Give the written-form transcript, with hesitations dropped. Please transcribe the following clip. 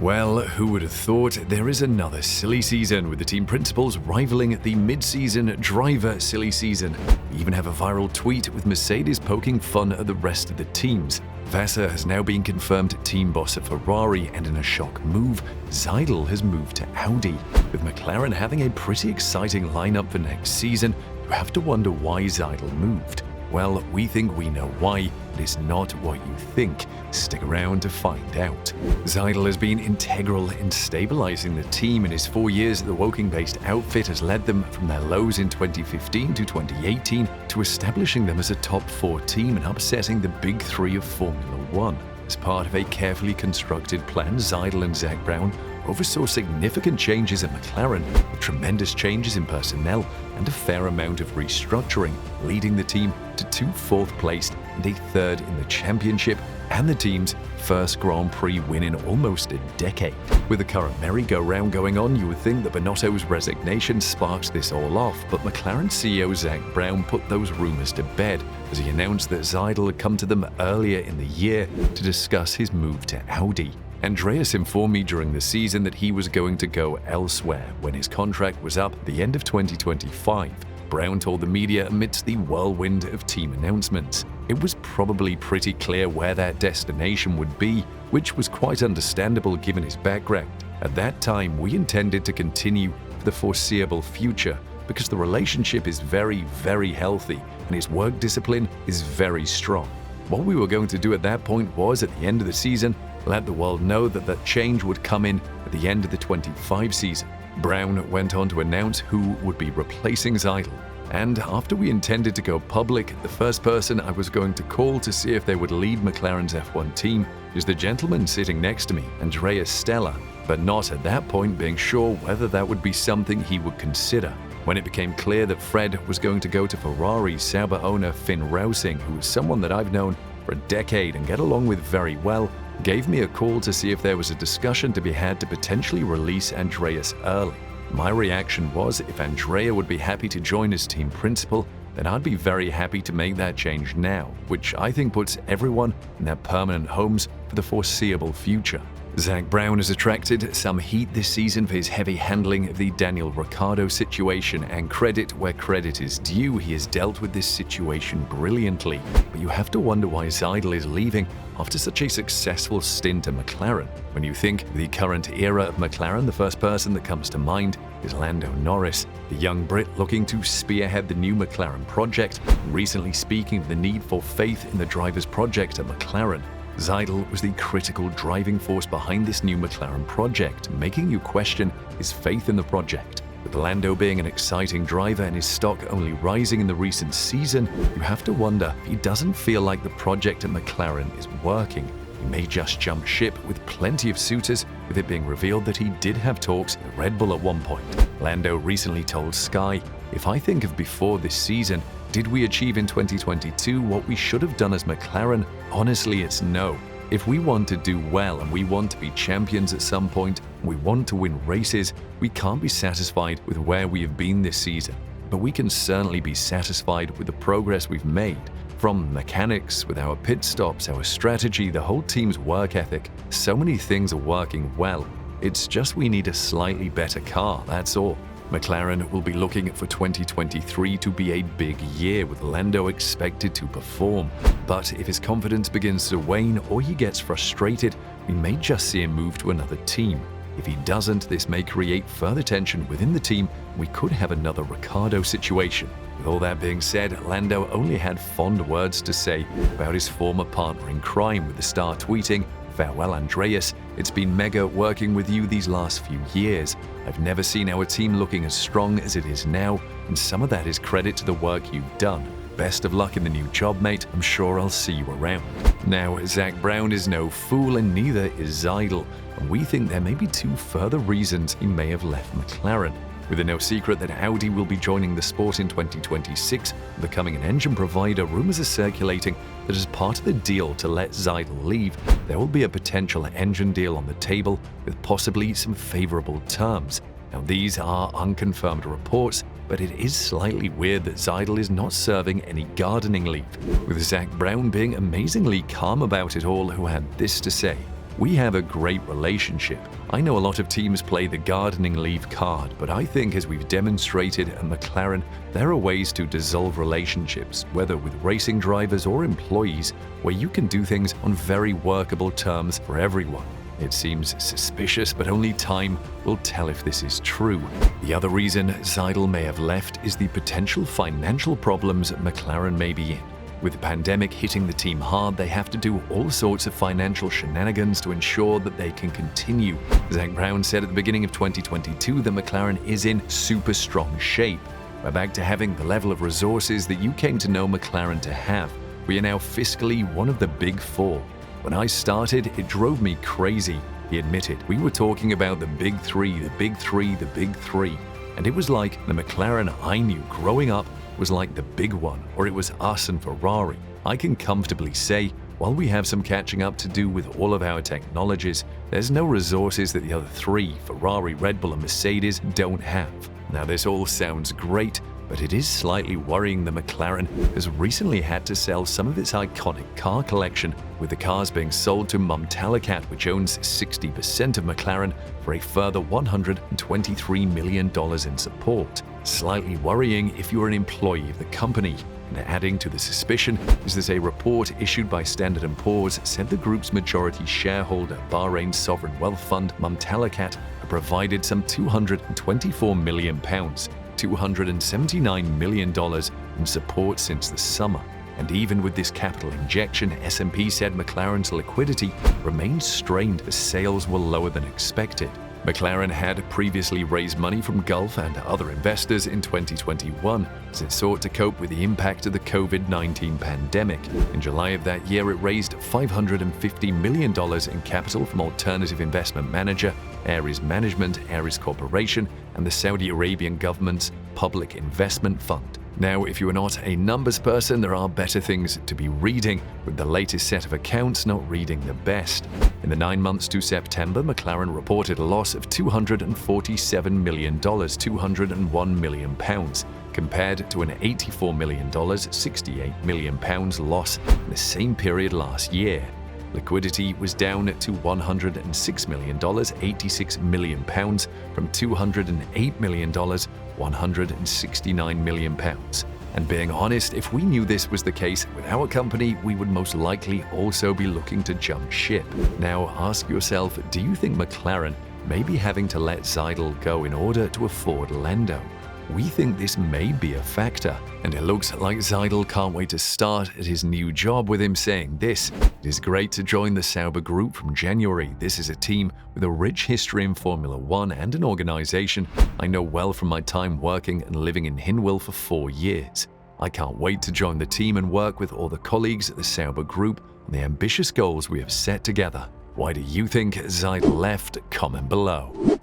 Well, who would have thought there is another silly season with the team principals rivaling the mid-season driver silly season. We even have a viral tweet with Mercedes poking fun at the rest of the teams. Vasseur has now been confirmed team boss at Ferrari, and in a shock move, Seidl has moved to Audi. With Mclaren having a pretty exciting lineup for next season, you have to wonder why Seidl moved. Well, we think we know why, but it's not what you think. Stick around to find out. Seidl has been integral in stabilizing the team. In his 4 years at the Woking-based outfit has led them from their lows in 2015 to 2018 to establishing them as a top 4 team and upsetting the big three of Formula One. As part of a carefully constructed plan, Seidl and Zak Brown oversaw significant changes at Mclaren, with tremendous changes in personnel and a fair amount of restructuring, leading the team to 2 fourth-placed and a 3rd in the championship and the team's first Grand Prix win in almost a decade. With the current merry-go-round going on, you would think that Binotto's resignation sparked this all off, but McLaren CEO Zak Brown put those rumors to bed as he announced that Seidl had come to them earlier in the year to discuss his move to Audi. Andreas informed me during the season that he was going to go elsewhere when his contract was up at the end of 2025. Brown told the media amidst the whirlwind of team announcements. It was probably pretty clear where that destination would be, which was quite understandable given his background. At that time, we intended to continue for the foreseeable future because the relationship is very, very healthy and his work discipline is very strong. What we were going to do at that point was, at the end of the season, let the world know that that change would come in at the end of the 25 season. Brown went on to announce who would be replacing Seidl. And after we intended to go public, the first person I was going to call to see if they would lead McLaren's F1 team is the gentleman sitting next to me, Andreas Stella, but not at that point being sure whether that would be something he would consider. When it became clear that Fred was going to go to Ferrari, Sauber owner Finn Rousing, who is someone that I've known for a decade and get along with very well, gave me a call to see if there was a discussion to be had to potentially release Andreas early. My reaction was, if Andrea would be happy to join as team principal, then I'd be very happy to make that change now, which I think puts everyone in their permanent homes for the foreseeable future. Zak Brown has attracted some heat this season for his heavy handling of the Daniel Ricciardo situation, and credit where credit is due, he has dealt with this situation brilliantly. But you have to wonder why Seidl is leaving after such a successful stint at Mclaren. When you think of the current era of McLaren, the first person that comes to mind is Lando Norris, the young Brit looking to spearhead the new McLaren project, and recently speaking of the need for faith in the driver's project at McLaren. Seidl was the critical driving force behind this new McLaren project, making you question his faith in the project. With Lando being an exciting driver and his stock only rising in the recent season, you have to wonder if he doesn't feel like the project at McLaren is working. He may just jump ship with plenty of suitors, with it being revealed that he did have talks with Red Bull at one point. Lando recently told Sky, "If I think of before this season, did we achieve in 2022 what we should have done as McLaren? Honestly, it's no. If we want to do well and we want to be champions at some point, and we want to win races, we can't be satisfied with where we have been this season. But we can certainly be satisfied with the progress we've made. From mechanics, with our pit stops, our strategy, the whole team's work ethic, so many things are working well. It's just we need a slightly better car, that's all." McLaren will be looking for 2023 to be a big year, with Lando expected to perform. But if his confidence begins to wane or he gets frustrated, we may just see him move to another team. If he doesn't, this may create further tension within the team. We could have another Ricciardo situation. With all that being said, Lando only had fond words to say about his former partner in crime, with the star tweeting, "Farewell Andreas, it's been mega working with you these last few years. I've never seen our team looking as strong as it is now, and some of that is credit to the work you've done. Best of luck in the new job, mate. I'm sure I'll see you around." Now, Zak Brown is no fool and neither is Seidl, and we think there may be 2 further reasons he may have left McLaren. With it no secret that Audi will be joining the sport in 2026, becoming an engine provider, rumors are circulating that as part of the deal to let Seidl leave, there will be a potential engine deal on the table with possibly some favorable terms. Now, these are unconfirmed reports, but it is slightly weird that Seidl is not serving any gardening leave, with Zak Brown being amazingly calm about it all, who had this to say. We have a great relationship. I know a lot of teams play the gardening leave card, but I think as we've demonstrated at McLaren, there are ways to dissolve relationships, whether with racing drivers or employees, where you can do things on very workable terms for everyone. It seems suspicious, but only time will tell if this is true. The other reason Seidl may have left is the potential financial problems McLaren may be in. With the pandemic hitting the team hard, they have to do all sorts of financial shenanigans to ensure that they can continue. Zach Brown said at the beginning of 2022 that McLaren is in super strong shape. We're back to having the level of resources that you came to know McLaren to have. We are now fiscally one of the big four. When I started, it drove me crazy, he admitted. We were talking about the big three, the big three, the big three. And it was like the McLaren I knew growing up was like the big one, or it was us and Ferrari. I can comfortably say, while we have some catching up to do with all of our technologies, there's no resources that the other three, Ferrari, Red Bull and Mercedes, don't have. Now this all sounds great, but it is slightly worrying that McLaren has recently had to sell some of its iconic car collection, with the cars being sold to Mclaren, which owns 60% of McLaren, for a further $123 million in support. Slightly worrying if you're an employee of the company. And adding to the suspicion is that a report issued by Standard & Poor's said the group's majority shareholder, Bahrain's sovereign wealth fund, Mclaren, had provided some £224 million, $279 million in support since the summer. And even with this capital injection, S&P said McLaren's liquidity remained strained as sales were lower than expected. McLaren had previously raised money from Gulf and other investors in 2021 as it sought to cope with the impact of the COVID-19 pandemic. In July of that year, it raised $550 million in capital from alternative investment manager Ares Management, Ares Corporation, and the Saudi Arabian government's Public Investment Fund. Now, if you are not a numbers person, there are better things to be reading, with the latest set of accounts not reading the best. In the 9 months to September, McLaren reported a loss of $247 million, £201 million, compared to an $84 million, £68 million loss in the same period last year. Liquidity was down to $106 million, £86 million, from $208 million, $169 million. And being honest, if we knew this was the case with our company, we would most likely also be looking to jump ship. Now ask yourself, do you think McLaren may be having to let Seidl go in order to afford Lando? We think this may be a factor, and it looks like Seidl can't wait to start at his new job, with him saying this: "It is great to join the Sauber Group from January. This is a team with a rich history in Formula One and an organization I know well from my time working and living in Hinwil for 4 years. I can't wait to join the team and work with all the colleagues at the Sauber Group on the ambitious goals we have set together." Why do you think Seidl left? Comment below.